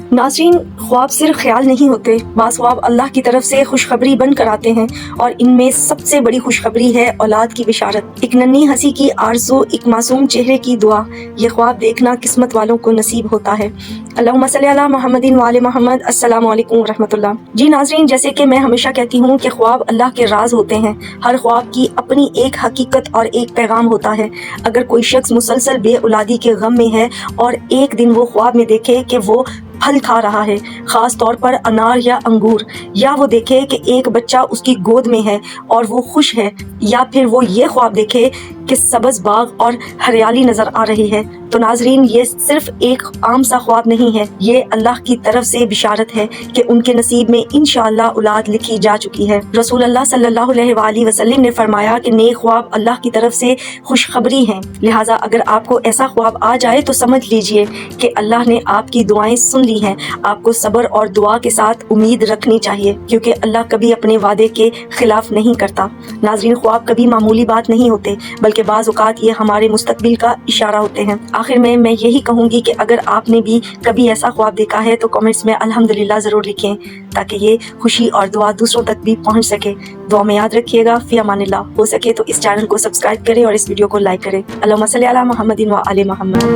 नाज़रीन, ख्वाब सिर्फ ख्याल नहीं होते, बाज़ ख्वाब अल्लाह की तरफ से खुशखबरी बन कर आते हैं और इनमें सबसे बड़ी खुशखबरी है औलाद की बिशारत। एक नन्ही हंसी की आरज़ू, एक मासूम चेहरे की दुआ, ये ख्वाब देखना किस्मत वालों को नसीब होता है। अल्लाहुम्मा सल्ली अला मुहम्मदिन व आले मुहम्मद। अस्सलामु अलैकुम रहमतुल्लाह। जी नाज़रीन, जैसे कि मैं हमेशा कहती हूँ कि ख्वाब अल्लाह के राज होते हैं। हर ख्वाब की अपनी एक हकीकत और एक पैगाम होता है। अगर कोई शख्स मुसलसल बे औलादी के गम में है और एक दिन वो ख्वाब में देखे कि वो फल खा रहा है, ख़ास तौर पर अनार या अंगूर, या वो देखे कि एक बच्चा उसकी गोद में है और वो खुश है, या फिर वो ये ख्वाब देखे कि सब्ज़ बाग और हरियाली नज़र आ रही है, तो नाजरीन ये सिर्फ एक आम सा ख्वाब नहीं है, ये अल्लाह की तरफ से बिशारत है कि उनके नसीब में इंशाअल्लाह औलाद लिखी जा चुकी है। रसूल अल्लाह सल्लल्लाहु अलैहि वसल्लम ने फरमाया कि नेक ख्वाब अल्लाह की तरफ से खुशखबरी हैं। लिहाजा अगर आपको ऐसा ख्वाब आ जाए तो समझ लीजिए कि अल्लाह ने आपकी दुआएं सुन ली हैं। आपको सब्र और दुआ के साथ उम्मीद रखनी चाहिए, क्योंकि अल्लाह कभी अपने वादे के खिलाफ नहीं करता। नाजरीन, ख्वाब कभी मामूली बात नहीं होते, बल्कि बाज़ औक़ात ये हमारे मुस्तकबिल का इशारा होते हैं। आखिर में मैं यही कहूँगी कि अगर आपने भी कभी ऐसा ख्वाब देखा है तो कमेंट्स में अल्हम्दुलिल्लाह ज़रूर लिखें, ताकि ये खुशी और दुआ दूसरों तक भी पहुँच सके। दुआ में याद रखिएगा। फ़ी अमानिल्लाह। हो सके तो इस चैनल को सब्सक्राइब करें और इस वीडियो को लाइक करें। अल्लाहुम्मा सल्ली अला मुहम्मदिन व आले मुहम्मद।